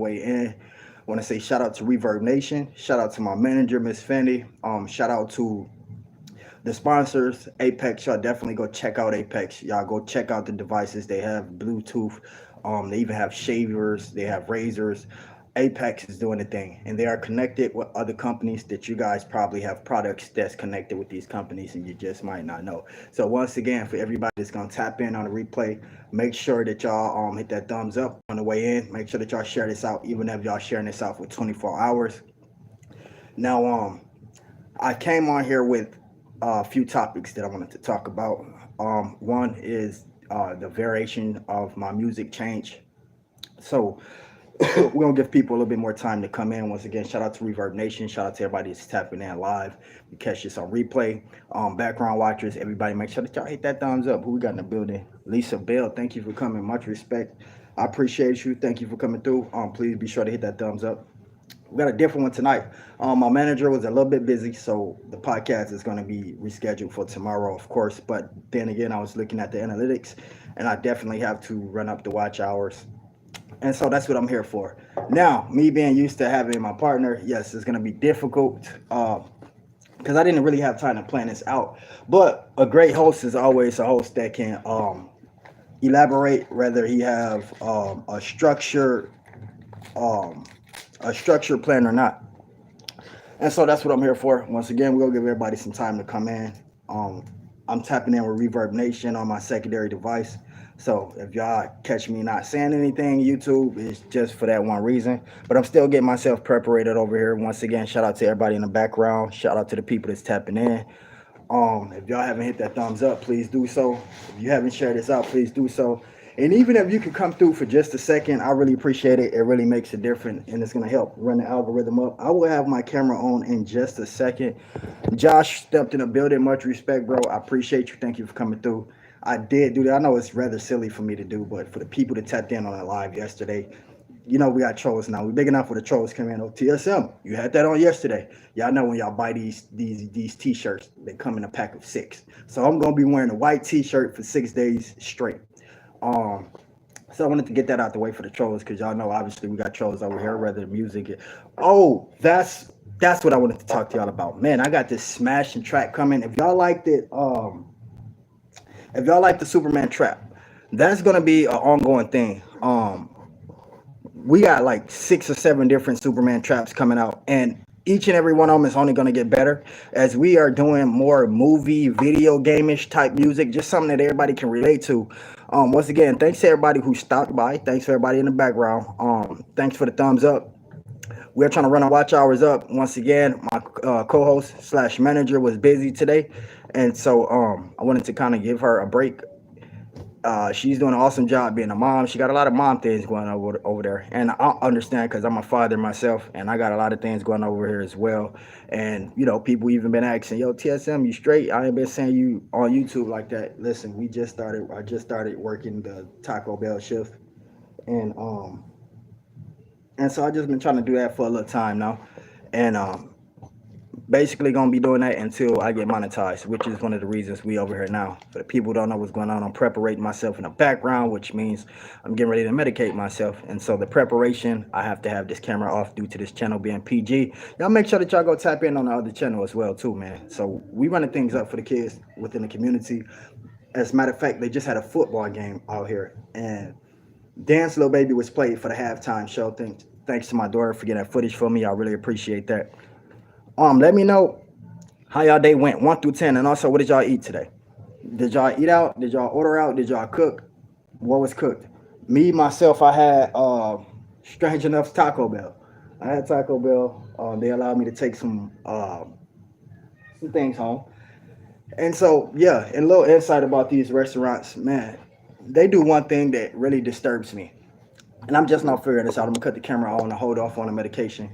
way in. I want to say shout out to Reverb Nation. Shout out to my manager, Miss Fendi. Shout out to the sponsors, Apex. Y'all definitely go check out Apex. Y'all go check out the devices. They have Bluetooth. They even have shavers. They have razors. Apex is doing the thing, and they are connected with other companies that you guys probably have products that's connected with these companies, and you just might not know. So once again, for everybody that's gonna tap in on the replay, make sure that y'all hit that thumbs up on the way in. Make sure that y'all share this out, even if y'all sharing this out for 24 hours. Now, I came on here with a few topics that I wanted to talk about. One is the variation of my music change. So we're gonna give people a little bit more time to come in. Once again, shout out to Reverb Nation. Shout out to everybody that's tapping in live. You catch this on replay. Background watchers, everybody, make sure that y'all hit that thumbs up. Who we got in the building? Lisa Bell, thank you for coming. Much respect. I appreciate you. Thank you for coming through. Please be sure to hit that thumbs up. We got a different one tonight. My manager was a little bit busy, so the podcast is going to be rescheduled for tomorrow, of course. But then again, I was looking at the analytics, and I definitely have to run up the watch hours, and so that's what I'm here for. Now, me being used to having my partner, yes, it's going to be difficult because I didn't really have time to plan this out. But a great host is always a host that can elaborate, whether he have um, a structured plan or not. And so that's what I'm here for. Once again, we're gonna give everybody some time to come in. Um, I'm tapping in with Reverb Nation on my secondary device. So if y'all catch me not saying anything, YouTube is just for that one reason. But I'm still getting myself prepared over here. Once again, shout out to everybody in the background. Shout out to the people that's tapping in. If y'all haven't hit that thumbs up, please do so. If you haven't shared this out, please do so. And even if you could come through for just a second, I really appreciate it. It really makes a difference, and it's gonna help run the algorithm up. I will have my camera on in just a second. Josh stepped in the building. Much respect, bro. I appreciate you. Thank you for coming through. I did do that. I know it's rather silly for me to do, but for the people that tapped in on it live yesterday, we got trolls now. We big enough for the trolls coming in. Oh, TSM, you had that on yesterday. Y'all know when y'all buy these t-shirts, they come in a pack of 6. So I'm gonna be wearing a white t-shirt for 6 days straight. Um, so I wanted to get that out the way for the trolls because y'all know obviously we got trolls over here, whether the music. Oh, that's what I wanted to talk to y'all about. Man, I got this smashing track coming. If y'all like the Superman trap, that's gonna be an ongoing thing. We got like 6 or 7 different Superman traps coming out, and each and every one of them is only going to get better as we are doing more movie, video game-ish type music, just something that everybody can relate to. Once again, thanks to everybody who stopped by. Thanks for everybody in the background. Thanks for the thumbs up. We're trying to run our watch hours up. Once again, my co-host slash manager was busy today, and so I wanted to kind of give her a break. She's doing an awesome job being a mom. She got a lot of mom things going on over there, and I understand because I'm a father myself, and I got a lot of things going over here as well. And people even been asking, "Yo, TSM, you straight?" I ain't been saying you on YouTube like that. Listen, we just started. I just started working the Taco Bell shift, and so I just been trying to do that for a little time now, and basically gonna be doing that until I get monetized, which is one of the reasons we over here now. For the people who don't know what's going on, I'm preparing myself in the background, which means I'm getting ready to medicate myself. And so the preparation, I have to have this camera off due to this channel being PG. Y'all make sure that y'all go tap in on the other channel as well too, man. So we running things up for the kids within the community. As a matter of fact, they just had a football game out here, and Dance Little Baby was played for the halftime show. Thanks to my daughter for getting that footage for me. I really appreciate that. Let me know how y'all day went, 1 through 10, and also what did y'all eat today? Did y'all eat out? Did y'all order out? Did y'all cook? What was cooked? Me myself, I had strange enough Taco Bell. I had Taco Bell. They allowed me to take some things home, and so yeah. And a little insight about these restaurants, man. They do one thing that really disturbs me, and I'm just not figuring this out. I'm gonna cut the camera on and hold off on the medication.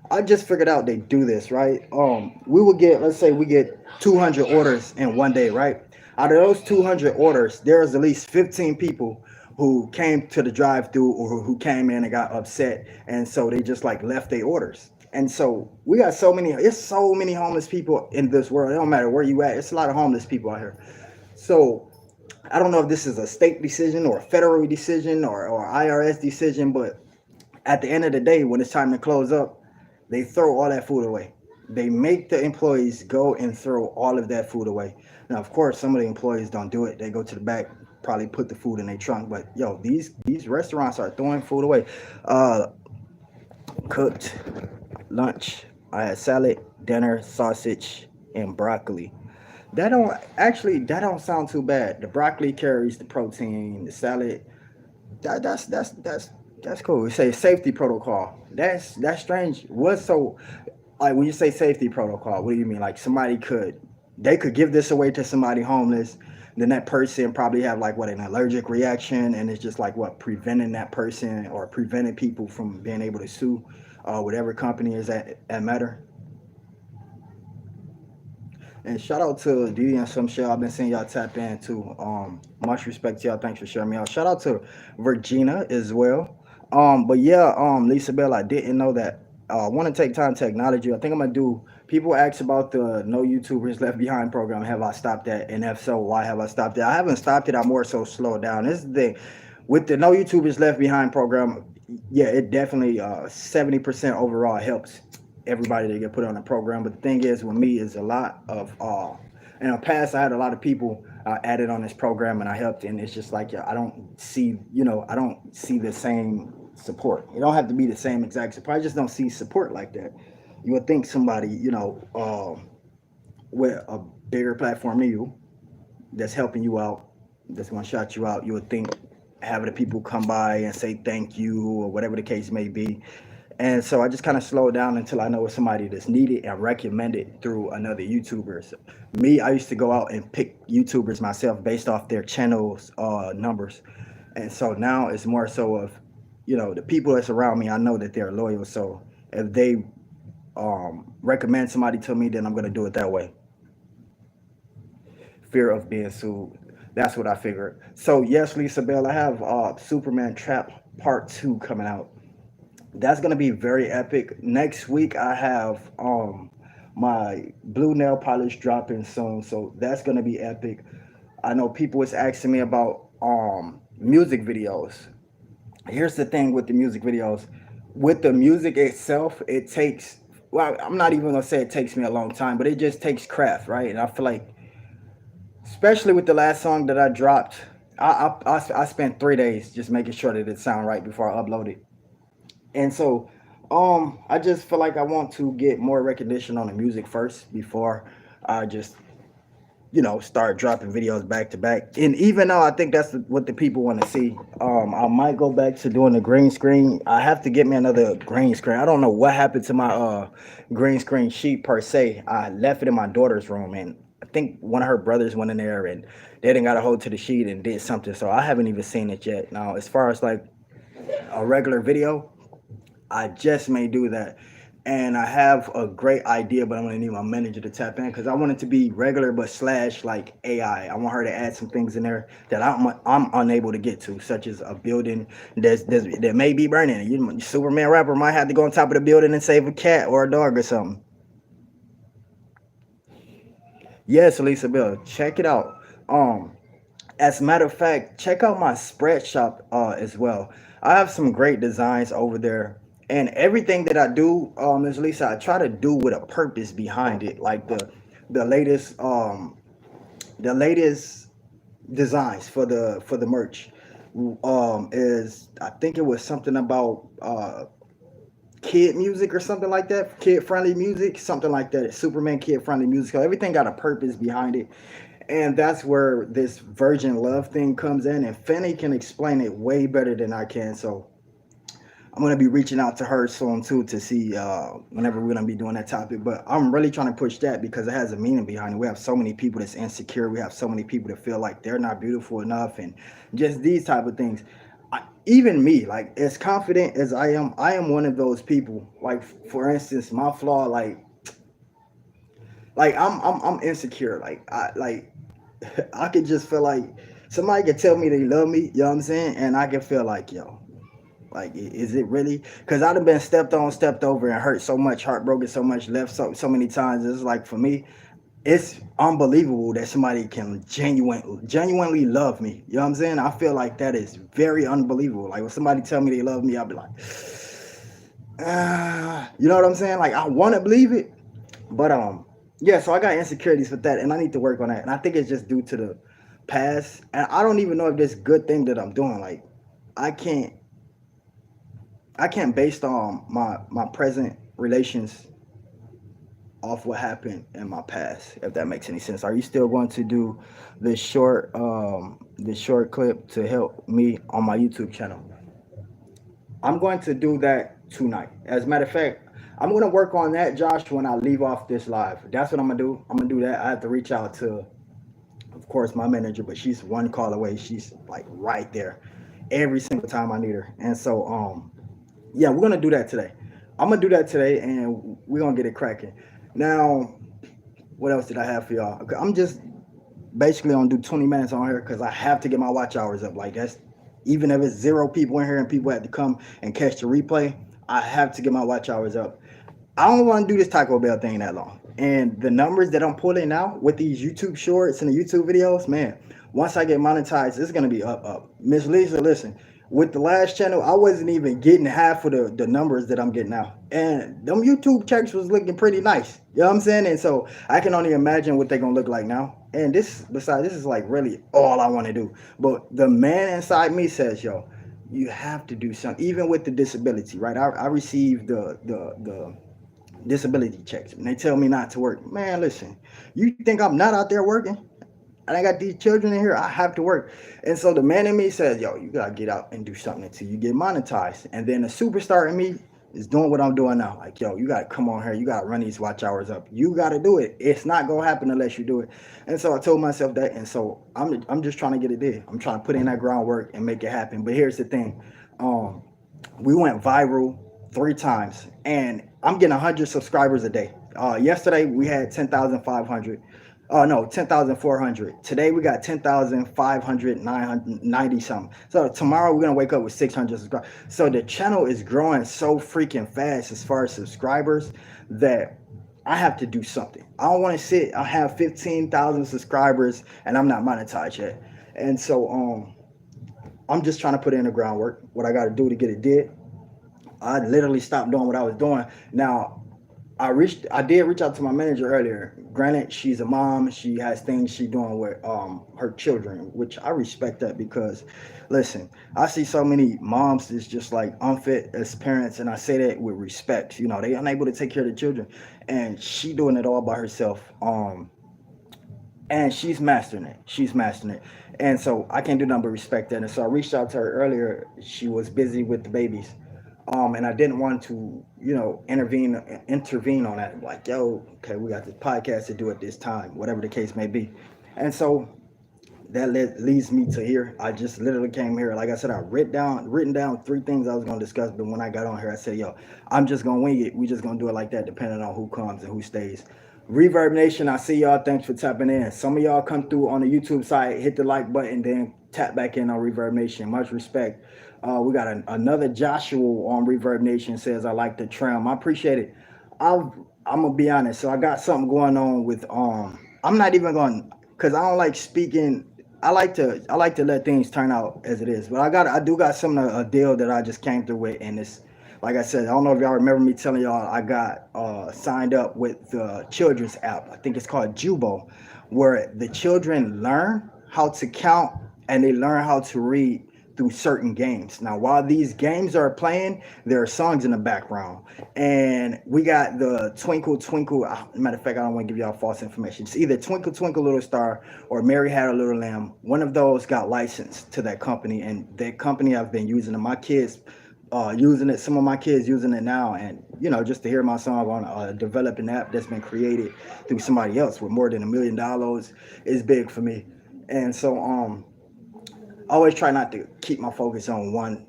I just figured out they do this, right? We will get, let's say we get 200 orders in one day, right? Out of those 200 orders, there's at least 15 people who came to the drive-through or who came in and got upset, and so they just like left their orders. And so we got it's so many homeless people in this world. It don't matter where you at. It's a lot of homeless people out here. So I don't know if this is a state decision or a federal decision or IRS decision, but At the end of the day, when it's time to close up, they throw all that food away. They make the employees go and throw all of that food away. Now, of course, some of the employees don't do it. They go to the back, probably put the food in their trunk. But yo, these restaurants are throwing food away. Uh, Cooked lunch. I had salad, dinner, sausage, and broccoli. That don't sound too bad. The broccoli carries the protein. The salad, that's cool. We say safety protocol. That's strange. What's so like when you say safety protocol? What do you mean? Like they could give this away to somebody homeless. Then that person probably have like what an allergic reaction, and it's just like what preventing that person or preventing people from being able to sue whatever company is at matter. And shout out to Didi and some shit. I've been seeing y'all tap in too. Much respect to y'all. Thanks for sharing me out. Shout out to Virginia as well. But yeah, Lisa Bell, I didn't know that. I want to take time to acknowledge you. I think I'm gonna do. People ask about the No YouTubers Left Behind program. Have I stopped that? And if so, why have I stopped it? I haven't stopped it. I more so slowed down. This is the thing with the No YouTubers Left Behind program. Yeah, it definitely 70% overall helps everybody to get put on the program. But the thing is, with me, is a lot of in the past I had a lot of people added on this program and I helped, and it's just like yeah, I don't see the same support. It don't have to be the same exact support. I just don't see support like that. You would think somebody with a bigger platform than you that's helping you out, that's gonna shout you out. You would think having the people come by and say thank you or whatever the case may be. And so I just kind of slowed down until I know it's somebody that's needed and recommended through another YouTuber. So me, I used to go out and pick YouTubers myself based off their channels numbers. And so now it's more so of, the people that's around me, I know that they're loyal. So if they recommend somebody to me, then I'm gonna do it that way. Fear of being sued. That's what I figured. So yes, Lisa Bell, I have Superman Trap Part Two coming out. That's gonna be very epic. Next week I have my blue nail polish dropping soon, so that's gonna be epic. I know people was asking me about music videos. Here's the thing with the music videos. With the music itself, it takes well, I'm not even gonna say it takes me a long time, but it just takes craft, right? And I feel like especially with the last song that I dropped, I spent 3 days just making sure that it sound right before I upload it. And so I just feel like I want to get more recognition on the music first before I just start dropping videos back to back. And even though I think that's what the people want to see, I might go back to doing the green screen. I have to get me another green screen. I don't know what happened to my green screen sheet per se. I left it in my daughter's room, and I think one of her brothers went in there and they didn't got a hold to the sheet and did something. So I haven't even seen it yet. Now, as far as like a regular video, I just may do that. And I have a great idea, but I'm gonna need my manager to tap in because I want it to be regular, but slash like AI. I want her to add some things in there that I'm unable to get to, such as a building that may be burning. Superman rapper might have to go on top of the building and save a cat or a dog or something. Yes, Elisa Bill, check it out. Um, as a matter of fact, check out my spread shop as well. I have some great designs over there. And everything that I do, Ms. Lisa, I try to do with a purpose behind it. Like the latest the latest designs for the merch is I think it was something about kid music or something like that, kid friendly music, something like that. Superman kid friendly music. So everything got a purpose behind it. And that's where this virgin love thing comes in. And Fanny can explain it way better than I can. So I'm gonna be reaching out to her soon too to see whenever we're gonna be doing that topic. But I'm really trying to push that because it has a meaning behind it. We have so many people that's insecure. We have so many people that feel like they're not beautiful enough, and just these type of things. Even me, like as confident as I am one of those people. Like for instance, my flaw, like I'm insecure. I could just feel like somebody could tell me they love me. You know what I'm saying? And I can feel like yo. Like, is it really? Because I've been stepped on, stepped over, and hurt so much, heartbroken so much, left so many times. It's like for me, it's unbelievable that somebody can genuinely love me. You know what I'm saying? I feel like that is very unbelievable. Like when somebody tell me they love me, I'll be like, You know what I'm saying? Like I want to believe it, but yeah. So I got insecurities with that, and I need to work on that. And I think it's just due to the past, and I don't even know if this good thing that I'm doing. Like I can't, I can't based on my present relations off what happened in my past. If that makes any sense. Are you still going to do this short clip to help me on my YouTube channel? I'm going to do that tonight. As a matter of fact, I'm going to work on that, Josh, when I leave off this live. That's what I'm going to do. I'm going to do that. I have to reach out to, of course, my manager, but she's one call away. She's like right there every single time I need her. And so, yeah, we're going to do that today. I'm going to do that today, and we're going to get it cracking. Now, what else did I have for y'all? Okay, I'm just basically gonna do 20 minutes on here because I have to get my watch hours up. Like that's even if it's zero people in here and people have to come and catch the replay, I have to get my watch hours up. I don't want to do this Taco Bell thing that long. And the numbers that I'm pulling now with these YouTube shorts and the YouTube videos, man, once I get monetized, it's gonna be up. Miss Lisa, listen, with the last channel, I wasn't even getting half of the numbers that I'm getting now. And them YouTube checks was looking pretty nice. You know what I'm saying? And so I can only imagine what they're gonna look like now. And this is like really all I want to do. But the man inside me says, yo, you have to do something, even with the disability, right? I received the disability checks and they tell me not to work. Man, listen, you think I'm not out there working? And I got these children in here, I have to work. And so the man in me says, yo, you gotta get out and do something until you get monetized. And then the superstar in me is doing what I'm doing now. Like, yo, you gotta come on here, you gotta run these watch hours up. You gotta do it. It's not gonna happen unless you do it. And so I told myself that. And so I'm just trying to get it there. I'm trying to put in that groundwork and make it happen. But here's the thing. Um, we went viral 3 times and I'm getting 100 subscribers a day. Yesterday we had 10,500. Oh no, 10,400. Today we got 10,500, 990 something. So tomorrow we're gonna wake up with 600 subscribers. So the channel is growing so freaking fast as far as subscribers that I have to do something. I don't want to sit. I have 15,000 subscribers and I'm not monetized yet. And so I'm just trying to put in the groundwork. What I got to do to get it did. I literally stopped doing what I was doing. Now I did reach out to my manager earlier. Granted, she's a mom. She has things she doing with her children, which I respect that because, listen, I see so many moms that's just like unfit as parents, and I say that with respect. You know, they unable to take care of the children, and she doing it all by herself. And she's mastering it. She's mastering it. And so I can't do nothing but respect that. And so I reached out to her earlier. She was busy with the babies. And I didn't want to, intervene on that. Like, yo, okay, we got this podcast to do at this time, whatever the case may be. And so that leads me to here. I just literally came here. Like I said, I written down 3 things I was gonna discuss. But when I got on here, I said, yo, I'm just gonna wing it. We just gonna do it like that, depending on who comes and who stays. Reverb Nation, I see y'all. Thanks for tapping in. Some of y'all come through on the YouTube side, hit the like button, then tap back in on Reverb Nation. Much respect. We got another Joshua on Reverb Nation says, I like the trim. I appreciate it. I'm gonna be honest. So I got something going on with I'm not even going because I don't like speaking. I like to let things turn out as it is. But I do got some a deal that I just came through with, and it's like I said, I don't know if y'all remember me telling y'all I got signed up with the children's app. I think it's called Jubo, where the children learn how to count and they learn how to read through certain games. Now, while these games are playing, there are songs in the background. And we got the Twinkle Twinkle. Matter of fact, I don't want to give y'all false information. It's either Twinkle Twinkle Little Star or Mary Had a Little Lamb. One of those got licensed to that company, and that company I've been using it. My kids using it. Some of my kids using it now, and just to hear my song on a developing app that's been created through somebody else with more than $1 million is big for me. And so I always try not to keep my focus on one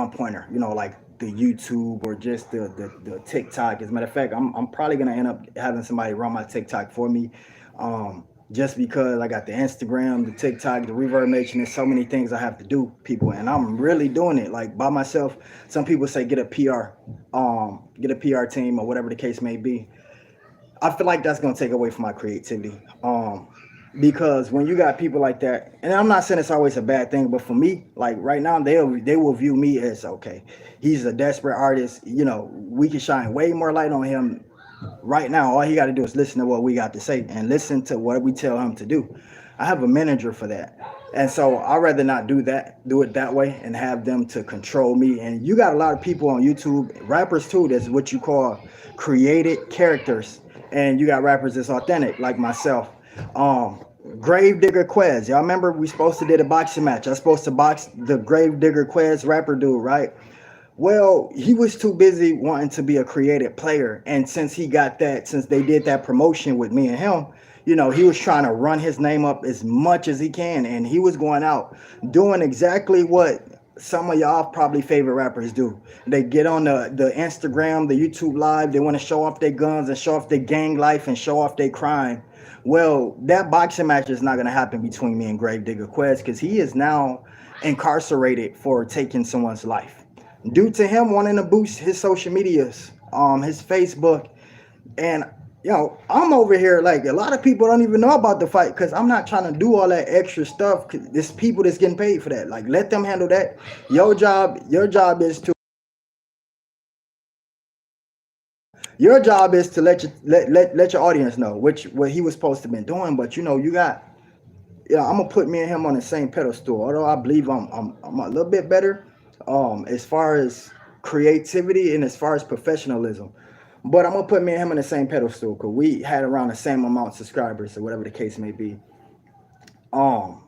pointer, like the YouTube or just the TikTok. As a matter of fact, I'm probably gonna end up having somebody run my TikTok for me. Just because I got the Instagram, the TikTok, the Reverb Nation, there's so many things I have to do, people, and I'm really doing it like by myself. Some people say get a PR team or whatever the case may be. I feel like that's gonna take away from my creativity. because when you got people like that, and I'm not saying it's always a bad thing, but for me, like right now, they will view me as okay. He's a desperate artist. We can shine way more light on him right now. All he got to do is listen to what we got to say and listen to what we tell him to do. I have a manager for that. And so I'd rather not do it that way and have them to control me. And you got a lot of people on YouTube, rappers too, that's what you call created characters. And you got rappers that's authentic, like myself. Um, Gravedigger Quez. Y'all remember we supposed to did a boxing match. I was supposed to box the Gravedigger Quez rapper dude, right? Well, he was too busy wanting to be a creative player. And since they did that promotion with me and him, he was trying to run his name up as much as he can. And he was going out doing exactly what some of y'all probably favorite rappers do. They get on the Instagram, the YouTube live. They want to show off their guns and show off their gang life and show off their crime. Well, that boxing match is not going to happen between me and Gravedigger Quest because he is now incarcerated for taking someone's life due to him wanting to boost his social medias, his Facebook. And I'm over here like a lot of people don't even know about the fight because I'm not trying to do all that extra stuff. 'Cause there's people that's getting paid for that. Like, let them handle that. Your job is to let your audience know what he was supposed to been doing. But I'm gonna put me and him on the same pedestal. Although I believe I'm a little bit better, as far as creativity and as far as professionalism. But I'm gonna put me and him on the same pedestal because we had around the same amount of subscribers or whatever the case may be. Um,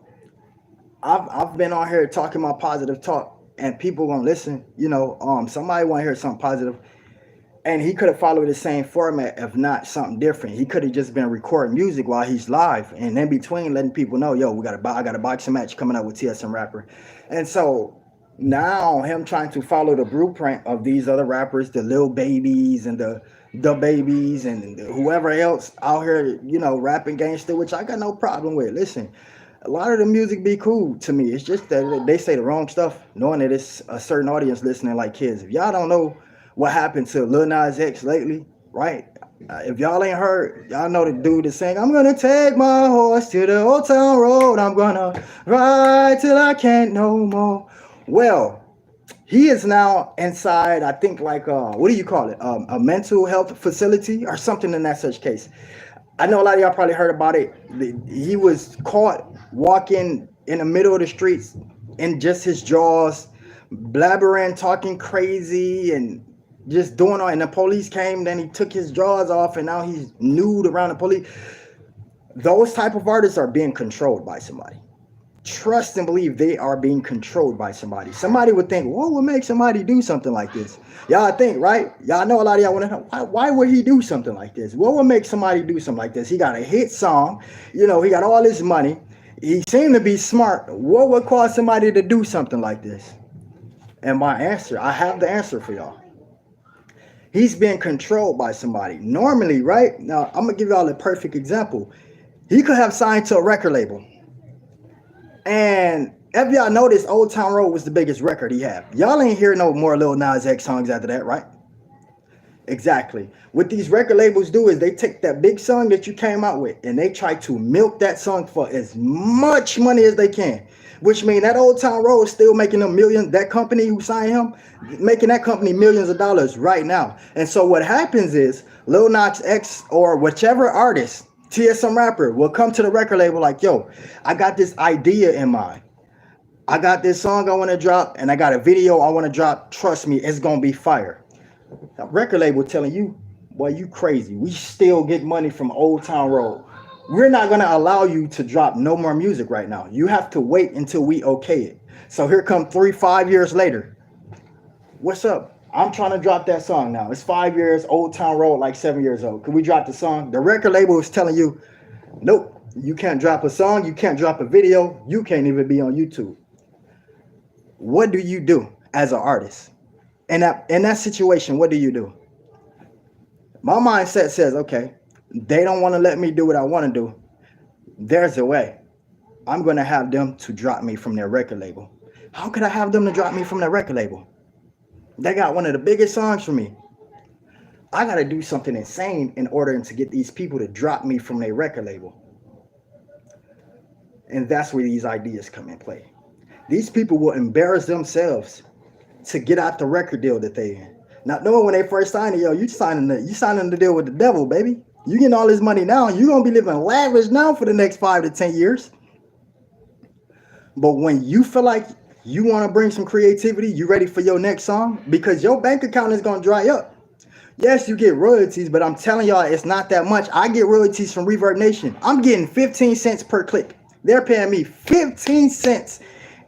I've been on here talking my positive talk, and people gonna listen. Somebody want to hear something positive, and he could have followed the same format, if not something different. He could have just been recording music while he's live, and in between letting people know, yo, I got a boxing match coming up with TSM Rapper, and so now him trying to follow the blueprint of these other rappers, the Lil Babies and the Babies and whoever else out here, rapping gangster, which I got no problem with. Listen, a lot of the music be cool to me. It's just that they say the wrong stuff, knowing that it's a certain audience listening, like kids. If y'all don't know what happened to Lil Nas X lately, right? If y'all ain't heard, y'all know the dude is saying, I'm gonna take my horse to the old town road. I'm gonna ride till I can't no more. Well, he is now inside, I think, like what do you call it? A mental health facility or something in that such case. I know a lot of y'all probably heard about it. He was caught walking in the middle of the streets in just his jaws, blabbering, talking crazy, and just doing all. And the police came, then he took his jaws off, and now he's nude around the police. Those type of artists are being controlled by somebody. Trust and believe they are being controlled by somebody. Somebody would think, what would make somebody do something like this? Y'all think, right? Y'all know a lot of y'all want to know, why would he do something like this? What would make somebody do something like this? He got a hit song. He got all this money. He seemed to be smart. What would cause somebody to do something like this? And my answer, I have the answer for y'all. He's being controlled by somebody. Normally, right? Now, I'm going to give y'all a perfect example. He could have signed to a record label. And if y'all notice, Old Town Road was the biggest record he had. Y'all ain't hear no more Lil Nas X songs after that, right? Exactly. What these record labels do is they take that big song that you came out with and they try to milk that song for as much money as they can. Which means that Old Town Road is still making them millions. That company who signed him, making that company millions of dollars right now. And so what happens is Lil Nas X or whichever artist, TSM Rapper, will come to the record label like, yo, I got this idea in mind. I got this song I want to drop and I got a video I want to drop. Trust me, it's going to be fire. The record label telling you, boy, you crazy. We still get money from Old Town Road. We're not going to allow you to drop no more music right now. You have to wait until we okay it. So here come 3-5 years later. What's up? I'm trying to drop that song now. It's 5 years, Old Town Road, like 7 years old. Can we drop the song? The record label is telling you, nope, you can't drop a song. You can't drop a video. You can't even be on YouTube. What do you do as an artist? In that situation, what do you do? My mindset says, okay, they don't want to let me do what I want to do. There's a way. I'm going to have them to drop me from their record label. How could I have them to drop me from their record label? They got one of the biggest songs for me. I got to do something insane in order to get these people to drop me from their record label. And that's where these ideas come in play. These people will embarrass themselves to get out the record deal that they in. Not knowing when they first signed it, yo, you signing the deal with the devil, baby. You getting all this money now. You gonna be living lavish now for the next 5 to 10 years. But when you feel like you want to bring some creativity, you ready for your next song because your bank account is gonna dry up. Yes, you get royalties, but I'm telling y'all, it's not that much. I get royalties from Reverb Nation. I'm getting 15 cents per click. They're paying me 15 cents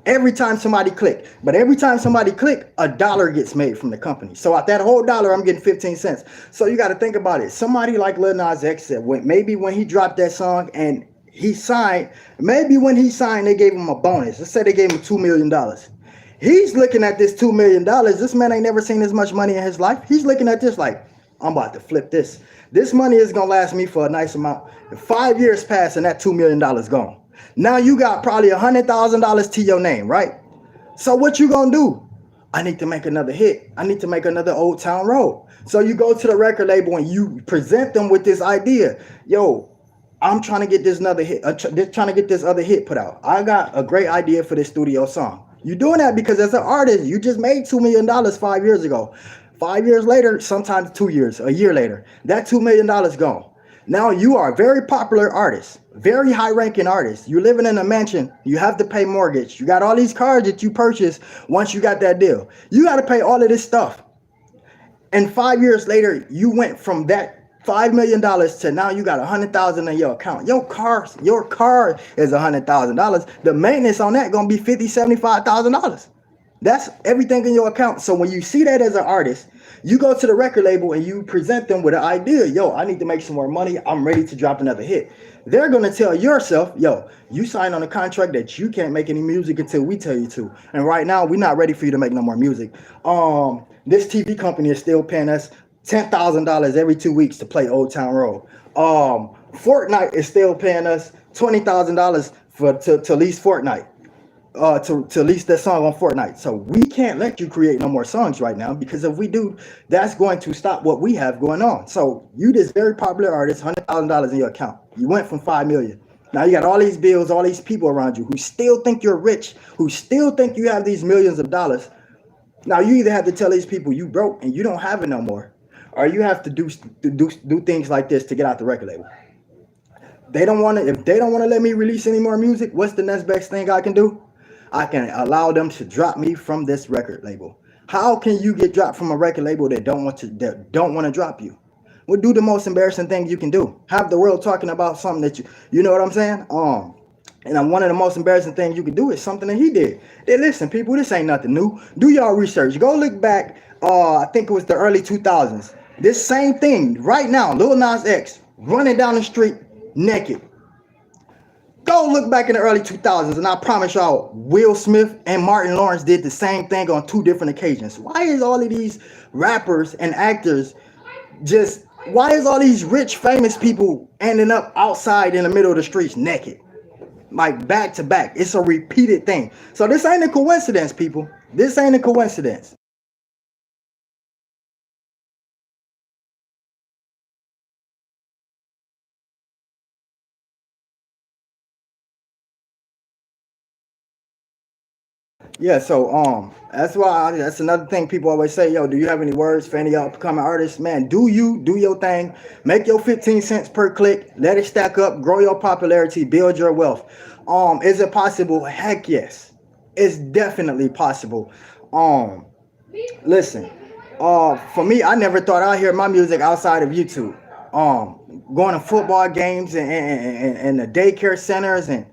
every time somebody click. But every time somebody click, $1 gets made from the company. So at that whole dollar, I'm getting 15 cents. So you got to think about it. Somebody like Lil Nas X said, maybe when he dropped that song and he signed, maybe when he signed, they gave him a bonus. Let's say they gave him $2 million. He's looking at this $2 million. This man ain't never seen this much money in his life. He's looking at this like, I'm about to flip this. This money is going to last me for a nice amount. 5 years pass and that $2 million gone. Now you got probably $100,000 to your name, right? So what you going to do? I need to make another hit. I need to make another Old Town Road. So you go to the record label and you present them with this idea. Yo, I'm trying to get this another hit. Trying to get this other hit put out. I got a great idea for this studio song. You're doing that because as an artist, you just made $2 million 5 years ago. 5 years later, sometimes 2 years, a year later, that $2 million gone. Now you are a very popular artist, very high ranking artist. You're living in a mansion. You have to pay mortgage. You got all these cars that you purchased once you got that deal. You got to pay all of this stuff. And 5 years later, you went from that $5 million to now you got $100,000 in your account. Your car is $100,000. The maintenance on that gonna be $50,000, $75,000. That's everything in your account. So when you see that as an artist, you go to the record label and you present them with an idea. Yo, I need to make some more money. I'm ready to drop another hit. They're gonna tell yourself, yo, you signed on a contract that you can't make any music until we tell you to. And right now, we're not ready for you to make no more music. This TV company is still paying us $10,000 every 2 weeks to play Old Town Road. Fortnite is still paying us $20,000 to lease Fortnite, to lease that song on Fortnite. So we can't let you create no more songs right now because if we do, that's going to stop what we have going on. So you, this very popular artist, $100,000 in your account. You went from 5 million. Now you got all these bills, all these people around you who still think you're rich, who still think you have these millions of dollars. Now you either have to tell these people you broke and you don't have it no more, or you have to do things like this to get out the record label. They don't want to. If they don't want to let me release any more music, what's the next best thing I can do? I can allow them to drop me from this record label. How can you get dropped from a record label that don't want to drop you? Well, do the most embarrassing thing you can do. Have the world talking about something that you know what I'm saying? And one of the most embarrassing things you can do is something that he did. Hey, listen, people, this ain't nothing new. Do y'all research. Go look back. I think it was the early 2000s. This same thing right now, Lil Nas X running down the street naked. Go look back in the early 2000s, and I promise y'all, Will Smith and Martin Lawrence did the same thing on 2 different occasions. Why is all of these rappers and actors why is all these rich, famous people ending up outside in the middle of the streets naked? Like back to back. It's a repeated thing. So this ain't a coincidence, people. This ain't a coincidence. Yeah, so that's another thing people always say, yo, do you have any words for any upcoming artists? Man, do your thing, make your 15 cents per click, let it stack up, grow your popularity, build your wealth. Is it possible? Heck yes. It's definitely possible. Listen, for me, I never thought I'd hear my music outside of YouTube. Going to football games and the daycare centers and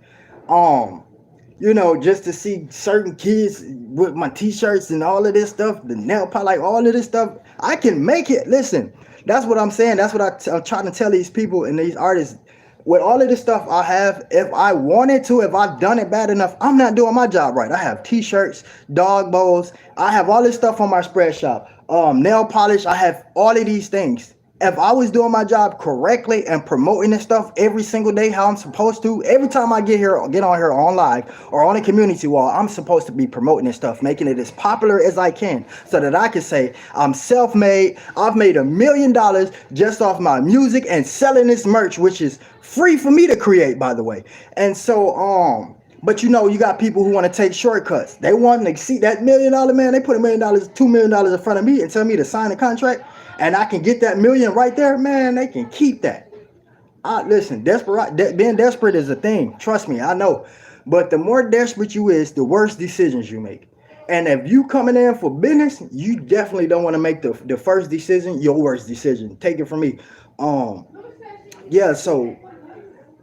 just to see certain kids with my t-shirts and all of this stuff, the nail polish, like all of this stuff, I can make it. Listen, that's what I'm saying. That's what I'm trying to tell these people and these artists. With all of this stuff I have, if I wanted to, if I've done it bad enough, I'm not doing my job right. I have t-shirts, dog bowls. I have all this stuff on my spread shop. Nail polish. I have all of these things. If I was doing my job correctly and promoting this stuff every single day how I'm supposed to, every time I get on here on live or on a community wall, I'm supposed to be promoting this stuff, making it as popular as I can, so that I can say I'm self-made. I've made $1 million just off my music and selling this merch, which is free for me to create, by the way. And so but you know, you got people who want to take shortcuts. They want to exceed that $1 million, man. They put $1 million, $2 million in front of me and tell me to sign a contract, and I can get that million right there, man. They can keep that. Listen, being desperate is a thing. Trust me, I know. But the more desperate you is, the worse decisions you make. And if you coming in for business, you definitely don't want to make the first decision your worst decision. Take it from me. Um, yeah. So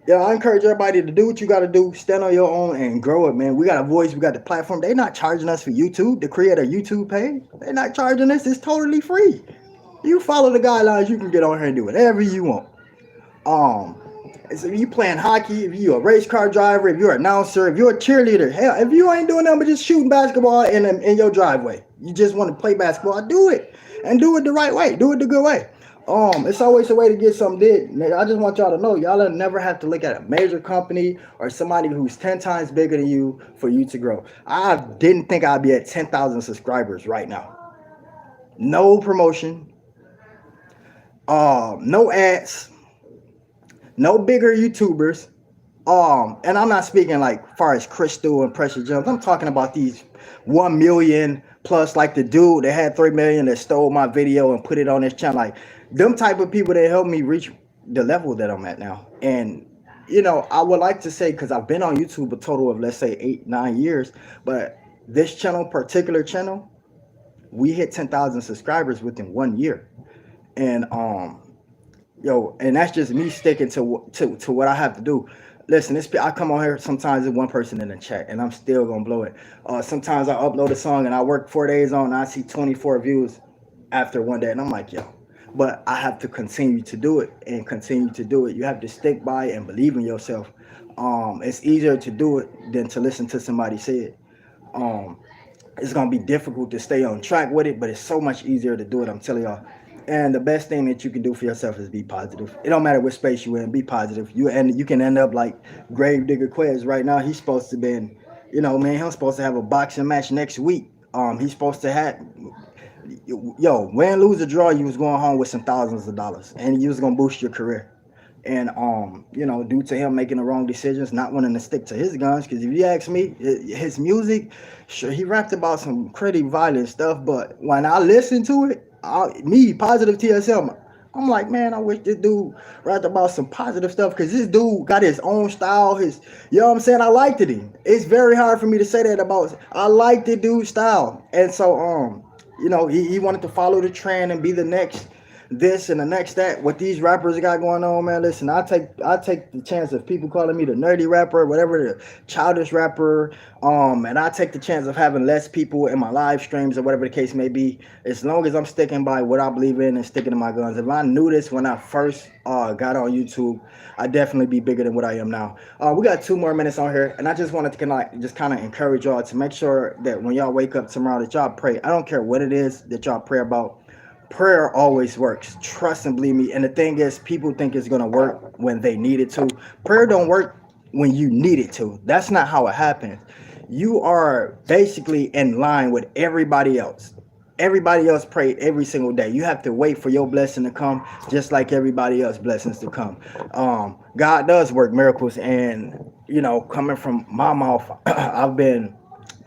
yeah, I encourage everybody to do what you got to do, stand on your own and grow it, man. We got a voice, we got the platform. They're not charging us for YouTube to create a YouTube page. They're not charging us. It's totally free. You follow the guidelines, you can get on here and do whatever you want. Um, so if you playing hockey, if you're a race car driver, if you're an announcer, if you're a cheerleader, hell, if you ain't doing nothing but just shooting basketball in your driveway, you just want to play basketball, do it and do it the right way, do it the good way. It's always a way to get something did. I just want y'all to know, y'all never have to look at a major company or somebody who's 10 times bigger than you for you to grow. I didn't think I'd be at 10,000 subscribers right now. No promotion, no ads, no bigger YouTubers. And I'm not speaking like far as Crystal and Pressure Gems. I'm talking about these 1 million plus, like the dude that had 3 million that stole my video and put it on his channel. Like them type of people that helped me reach the level that I'm at now. And you know, I would like to say, because I've been on YouTube a total of, let's say, 8-9 years, but this particular channel, we hit 10,000 subscribers within 1 year. And and that's just me sticking to what I have to do. Listen, I come on here sometimes with one person in the chat, and I'm still gonna blow it. Sometimes I upload a song and I work 4 days on, and I see 24 views after one day, and I'm like, yo. But I have to continue to do it and continue to do it. You have to stick by and believe in yourself. It's easier to do it than to listen to somebody say it. Um, it's gonna be difficult to stay on track with it, but it's so much easier to do it. I'm telling y'all. And the best thing that you can do for yourself is be positive. It don't matter what space you in, be positive. You can end up like Gravedigger Quez right now. He's supposed to been, man, he's supposed to have a boxing match next week. He's supposed to have, win, lose, or draw, you was going home with some thousands of dollars, and you was gonna boost your career. And due to him making the wrong decisions, not wanting to stick to his guns, because if you ask me, his music, sure, he rapped about some pretty violent stuff, but when I listen to it, positive TSM, I'm like, man, I wish this dude rapped about some positive stuff, because this dude got his own style. You know what I'm saying? I liked it. It's very hard for me to say that about. I like the dude's style, and so he wanted to follow the trend and be the next this and the next that. What these rappers got going on, man. Listen, I take the chance of people calling me the nerdy rapper, whatever, the childish rapper, and I take the chance of having less people in my live streams or whatever the case may be, as long as I'm sticking by what I believe in and sticking to my guns. If I knew this when I first got on YouTube, I'd definitely be bigger than what I am now. We got 2 more minutes on here, and I just wanted to just kind of encourage y'all to make sure that when y'all wake up tomorrow, that y'all pray. I don't care what it is that y'all pray about. Prayer always works. Trust and believe me. And the thing is, people think it's gonna work when they need it to. Prayer don't work when you need it to. That's not how it happens. You are basically in line with everybody else. Everybody else pray every single day. You have to wait for your blessing to come, just like everybody else blessings to come. God does work miracles, and coming from my mouth, I've been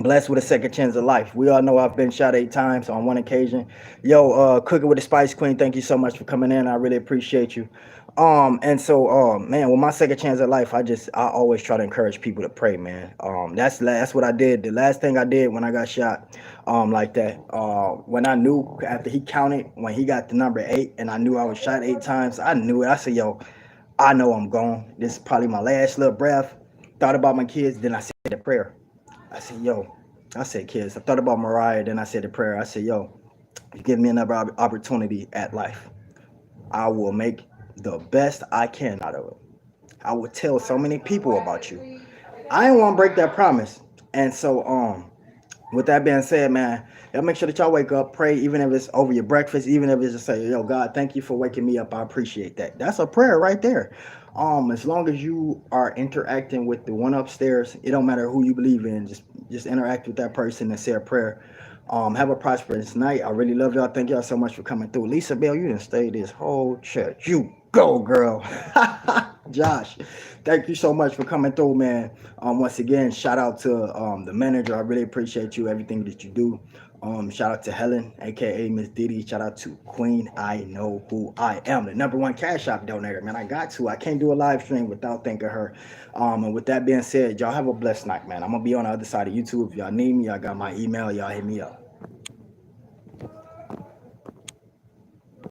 blessed with a second chance of life. We all know I've been shot 8 times on one occasion. Cooking with the Spice Queen, thank you so much for coming in. I really appreciate you. And so, man, with my second chance of life, I always try to encourage people to pray, man. That's what I did. The last thing I did when I got shot, like that, when I knew after he counted, when he got the number 8, and I knew I was shot 8 times, I knew it. I said, I know I'm gone. This is probably my last little breath. Thought about my kids, then I said the prayer. I said, kids, I thought about Mariah, then I said the prayer. I said, you give me another opportunity at life, I will make the best I can out of it. I will tell so many people about you. I didn't want to break that promise. And so, With that being said, man, y'all make sure that y'all wake up, pray, even if it's over your breakfast, even if it's just say, yo, God, thank you for waking me up. I appreciate that. That's a prayer right there. As long as you are interacting with the one upstairs, it don't matter who you believe in, just interact with that person and say a prayer. Have a prosperous night. I really love y'all. Thank y'all so much for coming through. Lisa Bell, you didn't stay this whole church. You go, girl. Josh, thank you so much for coming through, man. Once again, shout out to the manager. I really appreciate you, everything that you do. Shout out to Helen, aka Miss Diddy. Shout out to Queen. I know who I am, the number one Cash App donator, man. I got to. I can't do a live stream without thanking her. And with that being said, y'all have a blessed night, man. I'm gonna be on the other side of YouTube. If y'all need me, y'all got my email. Y'all hit me up.